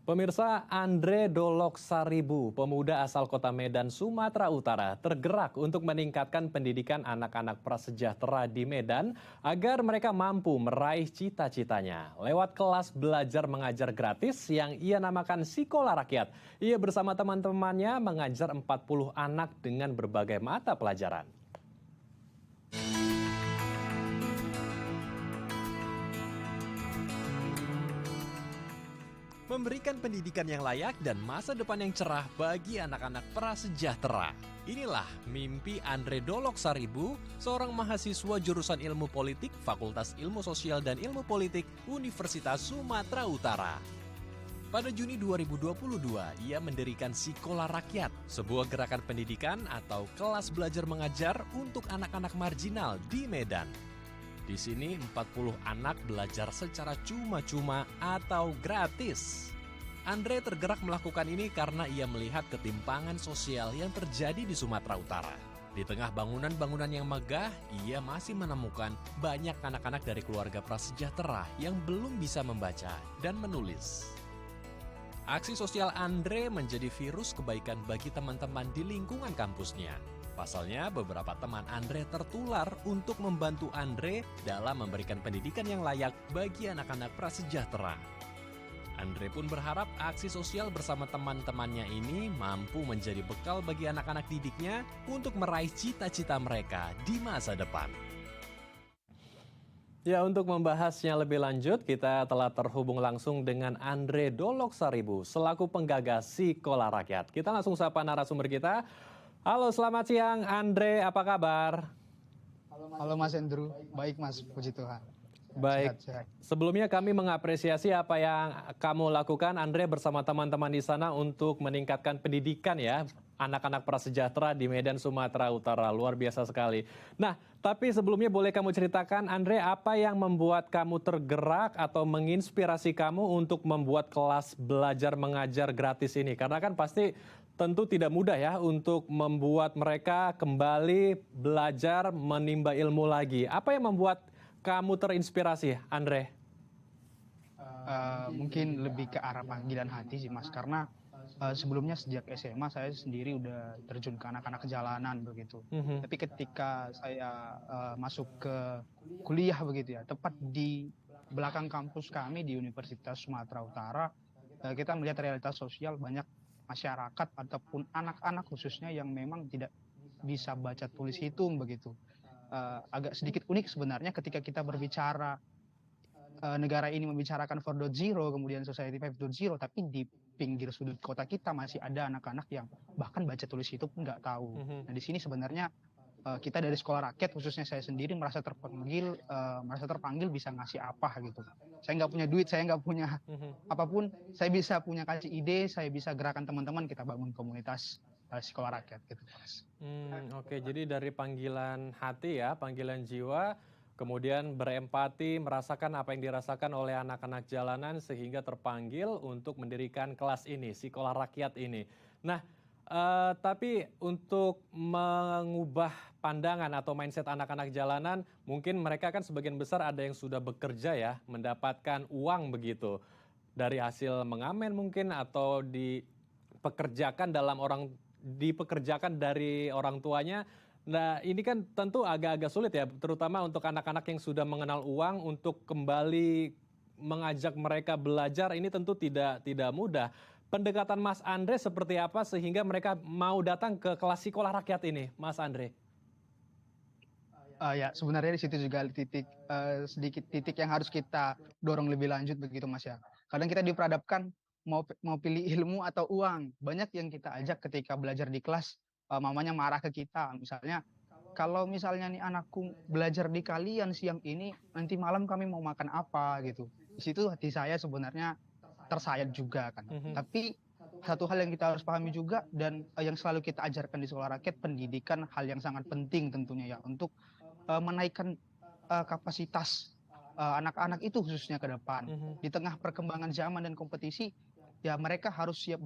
Pemirsa, Andre Dolok Saribu, pemuda asal kota Medan, Sumatera Utara, tergerak untuk meningkatkan pendidikan anak-anak prasejahtera di Medan agar mereka mampu meraih cita-citanya. Lewat kelas belajar mengajar gratis yang ia namakan Sekolah Rakyat, ia bersama teman-temannya mengajar 40 anak dengan berbagai mata pelajaran. Memberikan pendidikan yang layak dan masa depan yang cerah bagi anak-anak prasejahtera. Inilah mimpi Andre Dolok Saribu, seorang mahasiswa jurusan Ilmu Politik, Fakultas Ilmu Sosial dan Ilmu Politik, Universitas Sumatera Utara. Pada Juni 2022, ia mendirikan Sekolah Rakyat, sebuah gerakan pendidikan atau kelas belajar mengajar untuk anak-anak marginal di Medan. Di sini 40 anak belajar secara cuma-cuma atau gratis. Andre tergerak melakukan ini karena ia melihat ketimpangan sosial yang terjadi di Sumatera Utara. Di tengah bangunan-bangunan yang megah, ia masih menemukan banyak anak-anak dari keluarga prasejahtera yang belum bisa membaca dan menulis. Aksi sosial Andre menjadi virus kebaikan bagi teman-teman di lingkungan kampusnya. Pasalnya, beberapa teman Andre tertular untuk membantu Andre dalam memberikan pendidikan yang layak bagi anak-anak prasejahtera. Andre pun berharap aksi sosial bersama teman-temannya ini mampu menjadi bekal bagi anak-anak didiknya untuk meraih cita-cita mereka di masa depan. Ya, untuk membahasnya lebih lanjut, kita telah terhubung langsung dengan Andre Dolok Saribu, selaku penggagas Sekolah Rakyat. Kita langsung sapa narasumber kita. Halo, selamat siang Andre, apa kabar? Halo Mas Andrew, baik Mas, puji Tuhan. Baik, Sehat. sebelumnya kami mengapresiasi apa yang kamu lakukan Andre bersama teman-teman di sana untuk meningkatkan pendidikan ya, anak-anak prasejahtera di Medan, Sumatera Utara. Luar biasa sekali. Nah, tapi sebelumnya boleh kamu ceritakan Andre, apa yang membuat kamu tergerak atau menginspirasi kamu untuk membuat kelas belajar mengajar gratis ini? Karena kan pasti tentu tidak mudah ya untuk membuat mereka kembali belajar menimba ilmu lagi. Apa yang membuat kamu terinspirasi, Andre? Mungkin lebih ke arah panggilan hati sih Mas, karena sebelumnya sejak SMA saya sendiri udah terjun ke anak-anak jalanan begitu. Tapi ketika saya masuk ke kuliah begitu ya, tepat di belakang kampus kami di Universitas Sumatera Utara, kita melihat realitas sosial banyak masyarakat ataupun anak-anak khususnya yang memang tidak bisa baca tulis hitung begitu. Agak sedikit unik sebenarnya ketika kita berbicara negara ini membicarakan 4.0 kemudian society 5.0, tapi di pinggir sudut kota kita masih ada anak-anak yang bahkan baca tulis hitung pun nggak tahu. Nah di sini sebenarnya kita dari Sekolah Rakyat khususnya saya sendiri merasa terpanggil bisa ngasih apa gitu. Saya nggak punya duit, saya nggak punya apapun, saya bisa punya kasih ide, saya bisa gerakan teman-teman, kita bangun komunitas Sekolah Rakyat gitu Mas. Oke, jadi dari panggilan hati ya, panggilan jiwa, kemudian berempati, merasakan apa yang dirasakan oleh anak-anak jalanan sehingga terpanggil untuk mendirikan kelas ini, Sekolah Rakyat ini. Nah, tapi untuk mengubah pandangan atau mindset anak-anak jalanan, mungkin mereka kan sebagian besar ada yang sudah bekerja ya, mendapatkan uang begitu. Dari hasil mengamen mungkin atau dipekerjakan dari orang tuanya. Nah, ini kan tentu agak-agak sulit ya, terutama untuk anak-anak yang sudah mengenal uang untuk kembali mengajak mereka belajar ini tentu tidak mudah. Pendekatan Mas Andre seperti apa sehingga mereka mau datang ke kelas Sekolah Rakyat ini, Mas Andre? Ya sebenarnya di situ juga sedikit titik yang harus kita dorong lebih lanjut begitu Mas ya. Kadang kita diperhadapkan mau pilih ilmu atau uang. Banyak yang kita ajak ketika belajar di kelas, mamanya marah ke kita. Misalnya, kalau misalnya nih anakku belajar di kalian siang ini, nanti malam kami mau makan apa gitu. Di situ hati saya sebenarnya tersayat juga kan. Tapi satu hal yang kita harus pahami juga dan yang selalu kita ajarkan di Sekolah Rakyat, pendidikan hal yang sangat penting tentunya ya untuk menaikkan kapasitas anak-anak itu khususnya ke depan. Di tengah perkembangan zaman dan kompetisi, ya mereka harus siap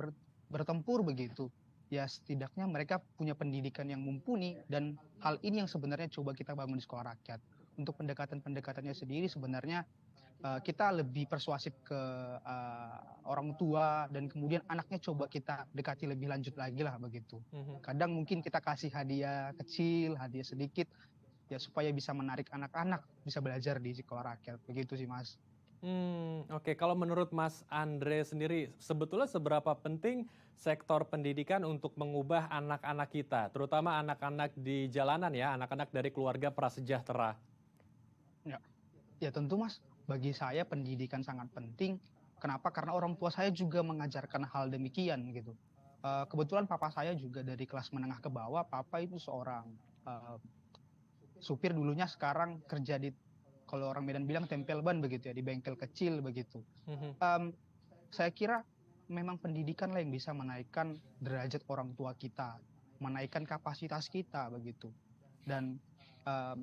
bertempur begitu. Ya setidaknya mereka punya pendidikan yang mumpuni dan hal ini yang sebenarnya coba kita bangun di Sekolah Rakyat. Untuk pendekatan-pendekatannya sendiri sebenarnya kita lebih persuasif ke orang tua dan kemudian anaknya coba kita dekati lebih lanjut lagi lah begitu. Kadang mungkin kita kasih hadiah kecil, hadiah sedikit ya supaya bisa menarik anak-anak bisa belajar di sekolah rakyat. Begitu sih Mas. Oke. Kalau menurut Mas Andre sendiri, sebetulnya seberapa penting sektor pendidikan untuk mengubah anak-anak kita, terutama anak-anak di jalanan ya, anak-anak dari keluarga prasejahtera? Ya, ya tentu Mas, bagi saya pendidikan sangat penting. Kenapa? Karena orang tua saya juga mengajarkan hal demikian gitu. Kebetulan papa saya juga dari kelas menengah ke bawah. Papa itu seorang eh, supir dulunya, sekarang kerja di, kalau orang Medan bilang tempel ban begitu ya, di bengkel kecil begitu. Mhm. Em, saya kira memang pendidikan lah yang bisa menaikkan derajat orang tua kita, menaikkan kapasitas kita begitu. Dan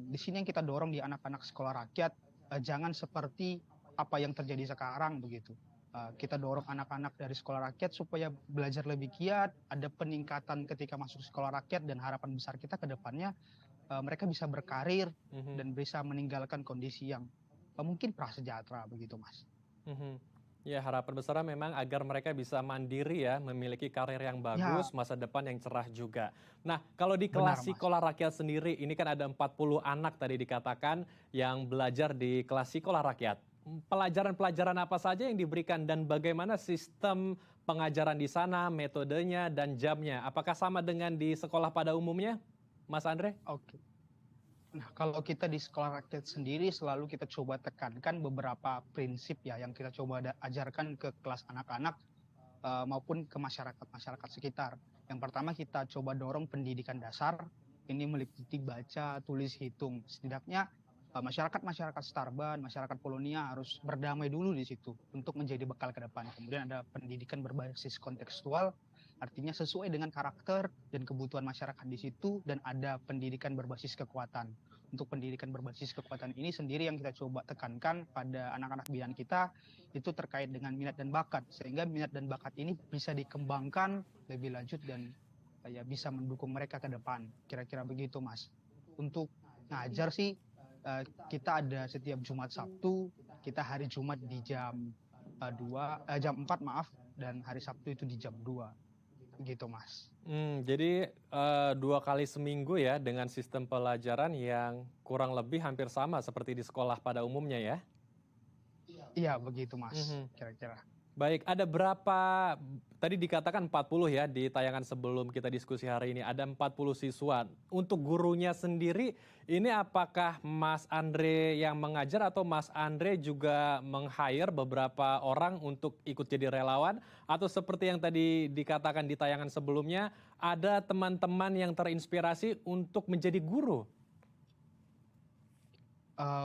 di sini yang kita dorong di anak-anak sekolah rakyat, jangan seperti apa yang terjadi sekarang begitu. Kita dorong anak-anak dari sekolah rakyat supaya belajar lebih giat, ada peningkatan ketika masuk sekolah rakyat, dan harapan besar kita ke depannya mereka bisa berkarir Mhm. dan bisa meninggalkan kondisi yang mungkin prasejahtera begitu Mas. Mhm. Ya, harapan besarnya memang agar mereka bisa mandiri ya, memiliki karir yang Ya, bagus, masa depan yang cerah juga. Nah, kalau di benar kelas Mas. sekolah rakyat sendiri, ini kan ada 40 anak tadi dikatakan yang belajar di kelas sekolah rakyat. Pelajaran-pelajaran apa saja yang diberikan dan bagaimana sistem pengajaran di sana, metodenya dan jamnya? Apakah sama dengan di sekolah pada umumnya, Mas Andre? Oke. Nah, kalau kita di sekolah rakyat sendiri selalu kita coba tekankan beberapa prinsip ya yang kita coba ajarkan ke kelas anak-anak maupun ke masyarakat-masyarakat sekitar. Yang pertama kita coba dorong pendidikan dasar, ini meliputi baca, tulis, hitung. Setidaknya masyarakat-masyarakat Starban, masyarakat Polonia harus berdamai dulu di situ untuk menjadi bekal ke depan. Kemudian ada pendidikan berbasis kontekstual, artinya sesuai dengan karakter dan kebutuhan masyarakat di situ, dan ada pendidikan berbasis kekuatan. Untuk pendidikan berbasis kekuatan ini sendiri yang kita coba tekankan pada anak-anak binaan kita itu terkait dengan minat dan bakat, sehingga minat dan bakat ini bisa dikembangkan lebih lanjut dan ya bisa mendukung mereka ke depan. Kira-kira begitu Mas. Untuk ngajar sih kita ada setiap Jumat Sabtu, kita hari Jumat di jam 4 maaf, dan hari Sabtu itu di jam 2 gitu Mas. Jadi 2 kali seminggu ya dengan sistem pelajaran yang kurang lebih hampir sama seperti di sekolah pada umumnya ya? Iya begitu Mas, Mhm. kira-kira. Baik, ada berapa, tadi dikatakan 40 ya di tayangan sebelum kita diskusi hari ini, ada 40 siswa. Untuk gurunya sendiri, ini apakah Mas Andre yang mengajar atau Mas Andre juga meng-hire beberapa orang untuk ikut jadi relawan? Atau seperti yang tadi dikatakan di tayangan sebelumnya, ada teman-teman yang terinspirasi untuk menjadi guru?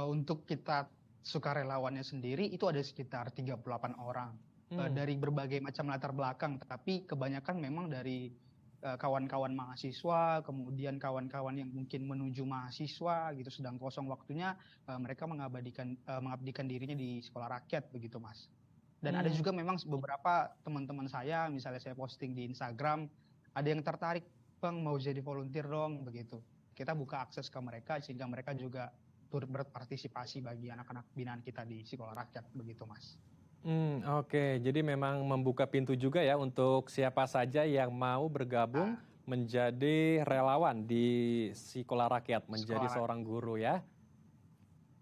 Untuk kita sukarelawannya sendiri itu ada sekitar 38 orang Hmm. dari berbagai macam latar belakang, tapi kebanyakan memang dari kawan-kawan mahasiswa, kemudian kawan-kawan yang mungkin menuju mahasiswa gitu sedang kosong waktunya, mereka mengabdikan dirinya di sekolah rakyat begitu Mas. Dan ada Hmm. juga memang beberapa teman-teman saya, misalnya saya posting di Instagram, ada yang tertarik, "Bang mau jadi volunteer dong," begitu. Kita buka akses ke mereka sehingga mereka juga turut berpartisipasi bagi anak-anak binaan kita di sekolah rakyat begitu Mas. Oke. Jadi memang membuka pintu juga ya untuk siapa saja yang mau bergabung Nah, menjadi relawan di sekolah rakyat, menjadi sekolah seorang guru ya.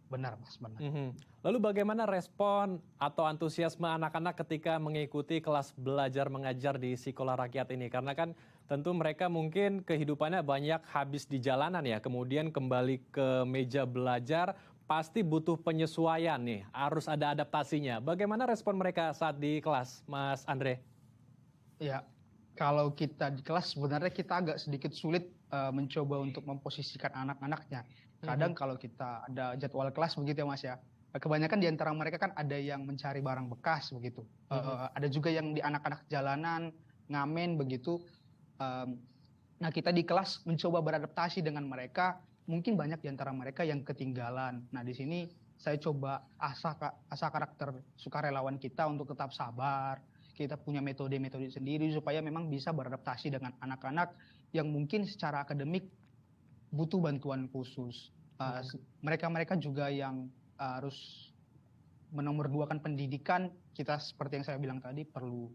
benar Mas, benar. Mhm. Lalu bagaimana respon atau antusiasme anak-anak ketika mengikuti kelas belajar mengajar di sekolah rakyat ini? Karena kan tentu mereka mungkin kehidupannya banyak habis di jalanan ya, kemudian kembali ke meja belajar pasti butuh penyesuaian nih, harus ada adaptasinya. Bagaimana respon mereka saat di kelas, Mas Andre? Ya, kalau kita di kelas sebenarnya kita agak sedikit sulit mencoba untuk memposisikan anak-anaknya. Mhm. Kadang kalau kita ada jadwal kelas begitu ya Mas ya. Kebanyakan di antara mereka kan ada yang mencari barang bekas begitu. Mhm. Ada juga yang di anak-anak jalanan ngamen begitu. Em, Nah, kita di kelas mencoba beradaptasi dengan mereka. Mungkin banyak di antara mereka yang ketinggalan. Nah, di sini saya coba asah karakter sukarelawan kita untuk tetap sabar. Kita punya metode-metode sendiri supaya memang bisa beradaptasi dengan anak-anak yang mungkin secara akademik butuh bantuan khusus. Mhm. Mereka-mereka juga yang harus menomorduakan pendidikan, kita seperti yang saya bilang tadi perlu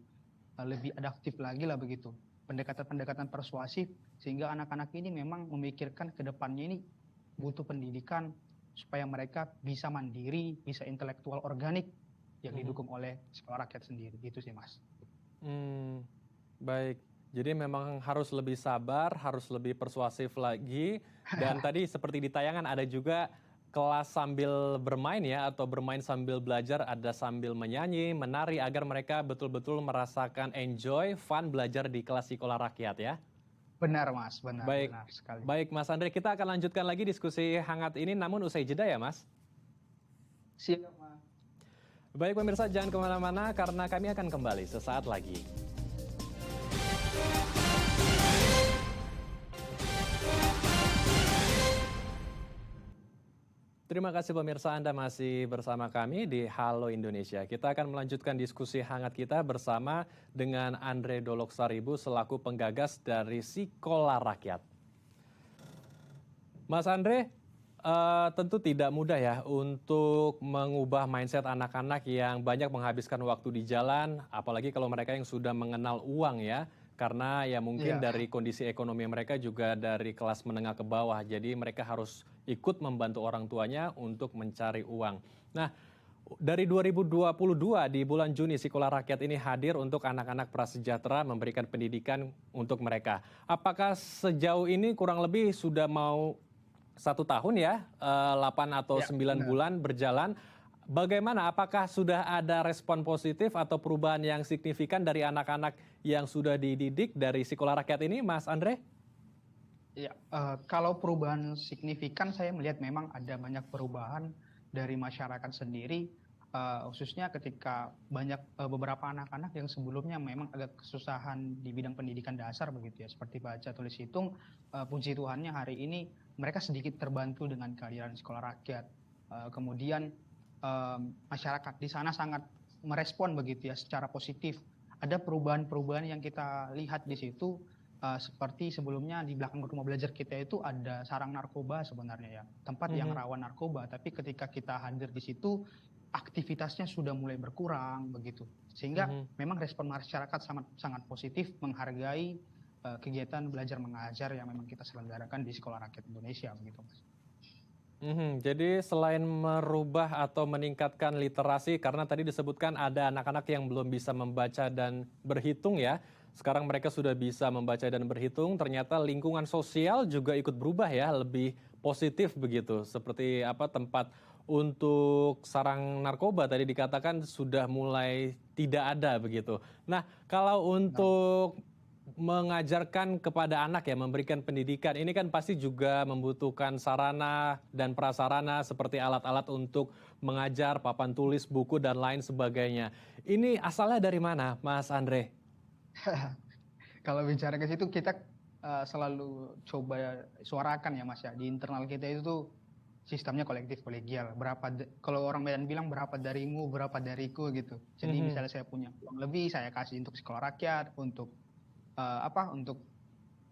lebih adaptif lagi lah begitu. Pendekatan-pendekatan persuasif sehingga anak-anak ini memang memikirkan ke depannya ini butuh pendidikan supaya mereka bisa mandiri, bisa intelektual organik yang didukung oleh sekolah rakyat sendiri. Gitu sih, Mas. Baik. Jadi memang harus lebih sabar, harus lebih persuasif lagi. Dan tadi seperti di tayangan ada juga kelas sambil bermain ya, atau bermain sambil belajar, ada sambil menyanyi, menari, agar mereka betul-betul merasakan enjoy, fun belajar di kelas sekolah rakyat ya. Benar, Mas. Benar, Baik, benar sekali. baik Mas Andre, kita akan lanjutkan lagi diskusi hangat ini, namun usai jeda ya Mas. Siap, Mas. Baik pemirsa, jangan kemana-mana karena kami akan kembali sesaat lagi. Terima kasih pemirsa, Anda masih bersama kami di Halo Indonesia. Kita akan melanjutkan diskusi hangat kita bersama dengan Andre Doloksaribu selaku penggagas dari Sekolah Rakyat. Mas Andre, tentu tidak mudah ya untuk mengubah mindset anak-anak yang banyak menghabiskan waktu di jalan, apalagi kalau mereka yang sudah mengenal uang ya. Karena ya mungkin dari kondisi ekonomi mereka juga dari kelas menengah ke bawah. Jadi mereka harus ikut membantu orang tuanya untuk mencari uang. Nah, dari 2022 di bulan Juni Sekolah Rakyat ini hadir untuk anak-anak prasejahtera memberikan pendidikan untuk mereka. Apakah sejauh ini kurang lebih sudah mau 1 tahun ya, 8 atau 9 bulan berjalan. Bagaimana? Apakah sudah ada respon positif atau perubahan yang signifikan dari anak-anak yang sudah dididik dari Sekolah Rakyat ini, Mas Andre? Ya, kalau perubahan signifikan saya melihat memang ada banyak perubahan dari masyarakat sendiri, khususnya ketika banyak beberapa anak-anak yang sebelumnya memang agak kesusahan di bidang pendidikan dasar begitu ya, seperti baca, tulis, hitung. Puji Tuhannya hari ini mereka sedikit terbantu dengan kehadiran Sekolah Rakyat. Kemudian masyarakat di sana sangat merespon begitu ya secara positif. Ada perubahan-perubahan yang kita lihat di situ, seperti sebelumnya di belakang rumah belajar kita itu ada sarang narkoba sebenarnya ya, tempat yang rawan narkoba. Tapi ketika kita hadir di situ, aktivitasnya sudah mulai berkurang begitu. Sehingga memang respon masyarakat sangat positif menghargai kegiatan belajar mengajar yang memang kita selenggarakan di Sekolah Rakyat Indonesia begitu, Mas. Jadi selain merubah atau meningkatkan literasi, karena tadi disebutkan ada anak-anak yang belum bisa membaca dan berhitung ya. Sekarang mereka sudah bisa membaca dan berhitung, ternyata lingkungan sosial juga ikut berubah ya, lebih positif begitu. Seperti apa tempat untuk sarang narkoba tadi dikatakan sudah mulai tidak ada begitu. Nah, kalau untuk mengajarkan kepada anak ya, memberikan pendidikan, ini kan pasti juga membutuhkan sarana dan prasarana seperti alat-alat untuk mengajar, papan tulis, buku, dan lain sebagainya. Ini asalnya dari mana, Mas Andre? Kalau bicara ke situ kita selalu coba suarakan ya Mas ya, di internal kita itu sistemnya kolektif kolegial. Kalau orang Medan bilang berapa darimu, berapa dariku gitu. Jadi misalnya saya punya uang lebih, saya kasih untuk Sekolah Rakyat, untuk untuk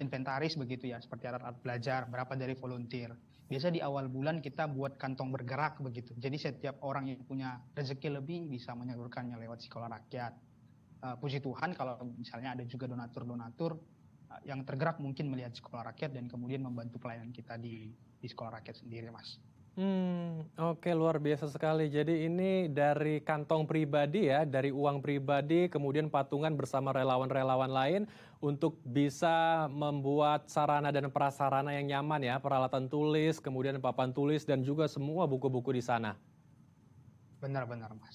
inventaris begitu ya, seperti alat-alat belajar, berapa dari volunteer. Biasa di awal bulan kita buat kantong bergerak begitu. Jadi setiap orang yang punya rezeki lebih bisa menyalurkannya lewat Sekolah Rakyat. Puji Tuhan kalau misalnya ada juga donatur-donatur yang tergerak mungkin melihat Sekolah Rakyat dan kemudian membantu pelayanan kita di Sekolah Rakyat sendiri, Mas. Oke, luar biasa sekali. Jadi ini dari kantong pribadi ya, dari uang pribadi, kemudian patungan bersama relawan-relawan lain untuk bisa membuat sarana dan prasarana yang nyaman ya, peralatan tulis, kemudian papan tulis, dan juga semua buku-buku di sana. Benar-benar, Mas.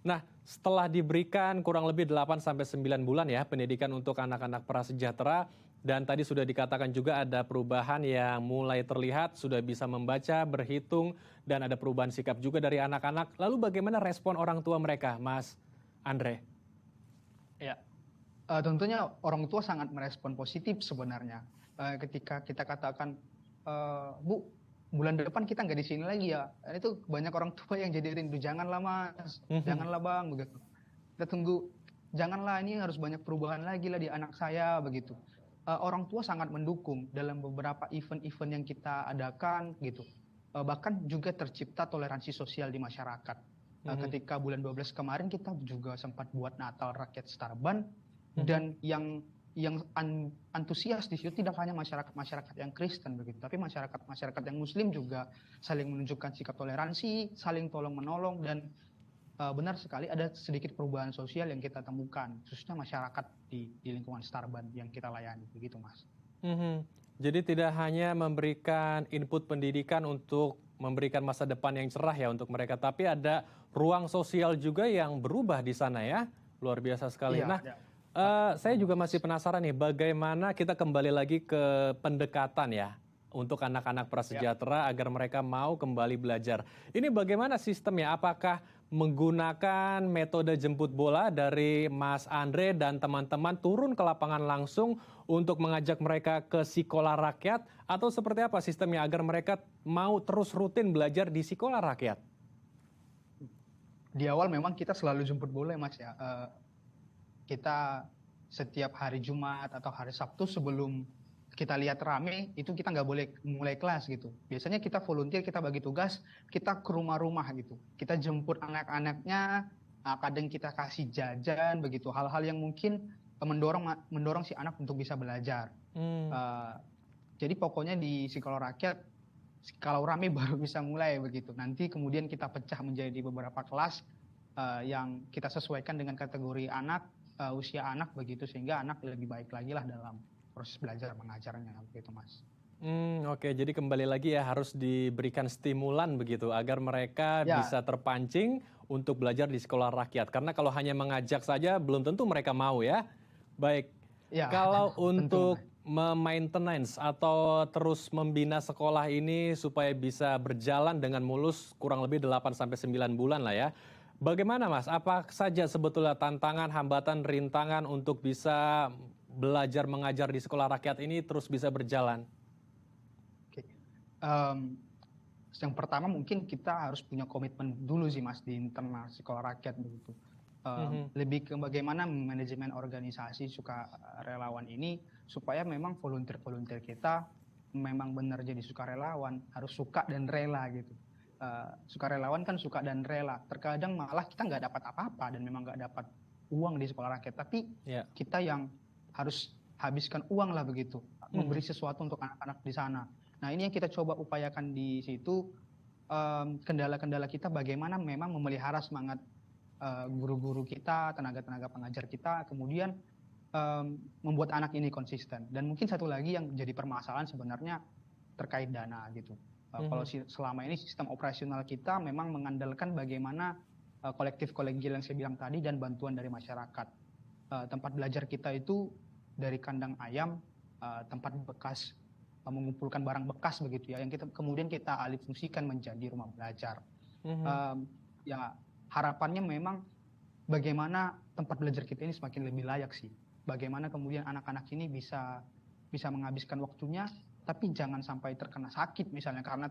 Nah, setelah diberikan kurang lebih 8-9 bulan ya pendidikan untuk anak-anak prasejahtera, dan tadi sudah dikatakan juga ada perubahan yang mulai terlihat, sudah bisa membaca, berhitung, dan ada perubahan sikap juga dari anak-anak. Lalu bagaimana respon orang tua mereka, Mas Andre? Ya, tentunya orang tua sangat merespon positif sebenarnya. Ketika kita katakan, Bu, bulan depan kita nggak di sini lagi ya. Itu banyak orang tua yang jadi rindu, janganlah Mas, janganlah Bang, begitu. Kita tunggu, janganlah, ini harus banyak perubahan lagi lah di anak saya, begitu. Orang tua sangat mendukung dalam beberapa event-event yang kita adakan gitu. Bahkan juga tercipta toleransi sosial di masyarakat. Ketika bulan 12 kemarin kita juga sempat buat Natal Rakyat Starban, dan yang antusias di situ tidak hanya masyarakat yang Kristen begitu, tapi masyarakat yang Muslim juga saling menunjukkan sikap toleransi, saling tolong menolong, dan benar sekali ada sedikit perubahan sosial yang kita temukan, khususnya masyarakat di lingkungan Starban yang kita layani begitu, Mas. Jadi tidak hanya memberikan input pendidikan untuk memberikan masa depan yang cerah ya untuk mereka, tapi ada ruang sosial juga yang berubah di sana ya, luar biasa sekali. Iya, Nah, saya juga masih penasaran nih, bagaimana kita kembali lagi ke pendekatan ya untuk anak-anak prasejahtera agar mereka mau kembali belajar. Ini bagaimana sistemnya? Apakah menggunakan metode jemput bola dari Mas Andre dan teman-teman turun ke lapangan langsung untuk mengajak mereka ke sekolah rakyat? Atau seperti apa sistemnya agar mereka mau terus rutin belajar di sekolah rakyat? Di awal memang kita selalu jemput bola ya, Mas ya. Kita setiap hari Jumat atau hari Sabtu sebelum kita lihat rame, itu kita nggak boleh mulai kelas gitu. Biasanya kita volunteer, kita bagi tugas, kita ke rumah-rumah gitu. Kita jemput anak-anaknya, kadang kita kasih jajan begitu. Hal-hal yang mungkin mendorong si anak untuk bisa belajar. Jadi pokoknya di sekolah rakyat, kalau rame baru bisa mulai begitu. Nanti kemudian kita pecah menjadi beberapa kelas yang kita sesuaikan dengan kategori anak, usia anak begitu, sehingga anak lebih baik lagi lah dalam proses belajar mengajarnya begitu, Mas. Oke, jadi kembali lagi ya harus diberikan stimulan begitu agar mereka bisa terpancing untuk belajar di sekolah rakyat. Karena kalau hanya mengajak saja belum tentu mereka mau ya. Baik, kalau untuk maintenance atau terus membina sekolah ini supaya bisa berjalan dengan mulus kurang lebih 8-9 bulan lah ya. Bagaimana Mas? Apa saja sebetulnya tantangan, hambatan, rintangan untuk bisa belajar mengajar di sekolah rakyat ini terus bisa berjalan? Oke. Yang pertama mungkin kita harus punya komitmen dulu sih Mas di internal sekolah rakyat begitu. Lebih ke bagaimana manajemen organisasi sukarelawan ini supaya memang volunteer kita memang benar jadi sukarelawan, harus suka dan rela gitu. Sukarelawan kan suka dan rela. Terkadang malah kita nggak dapat apa-apa dan memang nggak dapat uang di sekolah rakyat, tapi kita yang harus habiskan uang lah begitu, memberi sesuatu untuk anak-anak di sana. Nah ini yang kita coba upayakan di situ, kendala-kendala kita bagaimana memang memelihara semangat guru-guru kita, tenaga-tenaga pengajar kita, kemudian membuat anak ini konsisten. Dan mungkin satu lagi yang jadi permasalahan sebenarnya terkait dana gitu. Kalau selama ini sistem operasional kita memang mengandalkan bagaimana kolektif kolegial yang saya bilang tadi dan bantuan dari masyarakat. Tempat belajar kita itu dari kandang ayam, tempat bekas mengumpulkan barang bekas begitu ya, yang kemudian kita alih fungsikan menjadi rumah belajar. Ya harapannya memang bagaimana tempat belajar kita ini semakin lebih layak sih. Bagaimana kemudian anak-anak ini bisa menghabiskan waktunya, tapi jangan sampai terkena sakit misalnya karena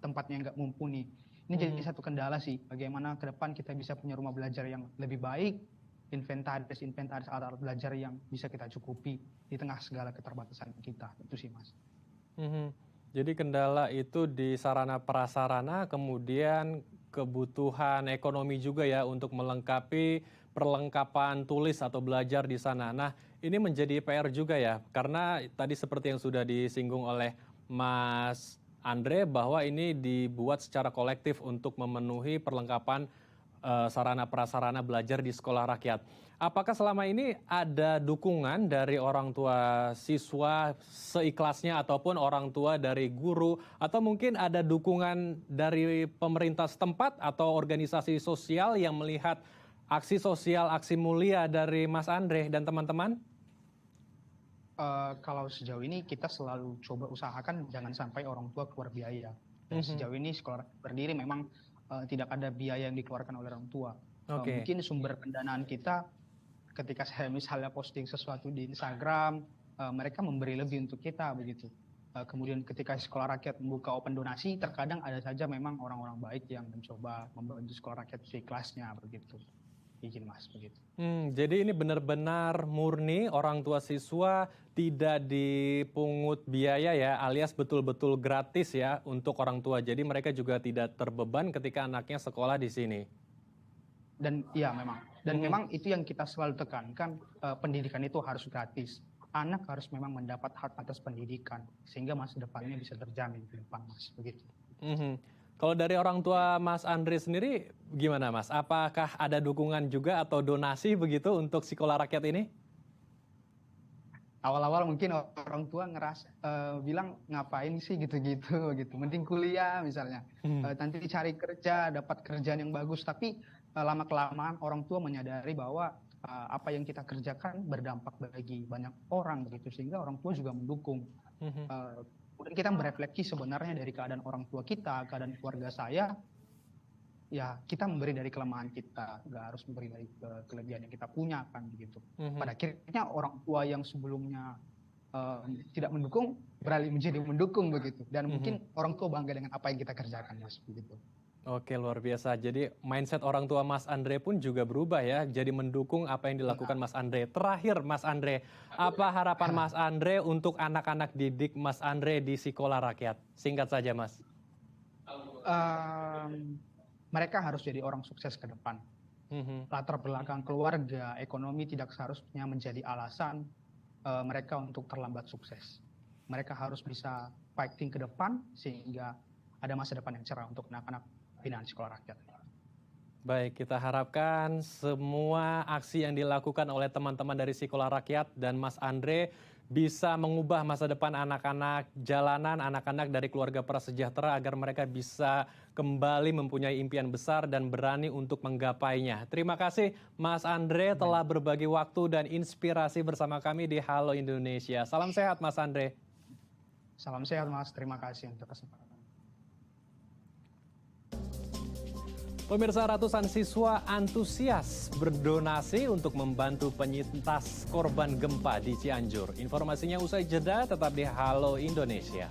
tempatnya nggak mumpuni. Ini jadi satu kendala sih. Bagaimana ke depan kita bisa punya rumah belajar yang lebih baik, inventaris alat belajar yang bisa kita cukupi di tengah segala keterbatasan kita. Itu sih Mas. Jadi kendala itu di sarana prasarana, kemudian kebutuhan ekonomi juga ya untuk melengkapi perlengkapan tulis atau belajar di sana. Nah, ini menjadi PR juga ya, karena tadi seperti yang sudah disinggung oleh Mas Andre bahwa ini dibuat secara kolektif untuk memenuhi perlengkapan sarana prasarana belajar di sekolah rakyat. Apakah selama ini ada dukungan dari orang tua siswa seikhlasnya ataupun orang tua dari guru, atau mungkin ada dukungan dari pemerintah setempat atau organisasi sosial yang melihat aksi sosial, aksi mulia dari Mas Andre dan teman-teman? Kalau sejauh ini kita selalu coba usahakan jangan sampai orang tua keluar biaya. Sejauh ini sekolah berdiri memang tidak ada biaya yang dikeluarkan oleh orang tua. Mungkin sumber pendanaan kita ketika saya misalnya posting sesuatu di Instagram, mereka memberi lebih untuk kita begitu. Kemudian ketika sekolah rakyat membuka open donasi, terkadang ada saja memang orang-orang baik yang mencoba membantu sekolah rakyat sesuai kelasnya begitu. Izin Mas begitu. Jadi ini benar-benar murni orang tua siswa tidak dipungut biaya ya, alias betul-betul gratis ya untuk orang tua. Jadi mereka juga tidak terbeban ketika anaknya sekolah di sini. Dan iya memang itu yang kita selalu tekankan, pendidikan itu harus gratis. Anak harus memang mendapat hak atas pendidikan sehingga masa depannya bisa terjamin ke depan, Mas, begitu. Kalau dari orang tua Mas Andre sendiri gimana, Mas? Apakah ada dukungan juga atau donasi begitu untuk sekolah rakyat ini? Awal-awal mungkin orang tua bilang ngapain sih gitu-gitu gitu, mending kuliah misalnya. Nanti cari kerja, dapat kerjaan yang bagus. Tapi lama-kelamaan orang tua menyadari bahwa apa yang kita kerjakan berdampak bagi banyak orang begitu, sehingga orang tua juga mendukung. Kemudian kita merefleksi sebenarnya dari keadaan orang tua kita, keadaan keluarga saya, ya kita memberi dari kelemahan kita, nggak harus memberi dari kelebihan yang kita punya kan begitu. Pada akhirnya orang tua yang sebelumnya tidak mendukung beralih menjadi mendukung begitu, dan mungkin orang tua bangga dengan apa yang kita kerjakan, Mas, begitu. Oke, luar biasa. Jadi mindset orang tua Mas Andre pun juga berubah ya, jadi mendukung apa yang dilakukan Mas Andre. Terakhir Mas Andre, apa harapan Mas Andre untuk anak-anak didik Mas Andre di sekolah rakyat? Singkat saja, Mas. Mereka harus jadi orang sukses ke depan. Latar belakang keluarga, ekonomi tidak seharusnya menjadi alasan mereka untuk terlambat sukses. Mereka harus bisa fighting ke depan sehingga ada masa depan yang cerah untuk anak-anak binaan sekolah rakyat. Baik, kita harapkan semua aksi yang dilakukan oleh teman-teman dari sekolah rakyat dan Mas Andre bisa mengubah masa depan anak-anak jalanan, anak-anak dari keluarga prasejahtera agar mereka bisa kembali mempunyai impian besar dan berani untuk menggapainya. Terima kasih Mas Andre telah berbagi waktu dan inspirasi bersama kami di Halo Indonesia. Salam sehat Mas Andre. Salam sehat, Mas. Terima kasih untuk kesempatan. Pemirsa, ratusan siswa antusias berdonasi untuk membantu penyintas korban gempa di Cianjur. Informasinya usai jeda, tetap di Halo Indonesia.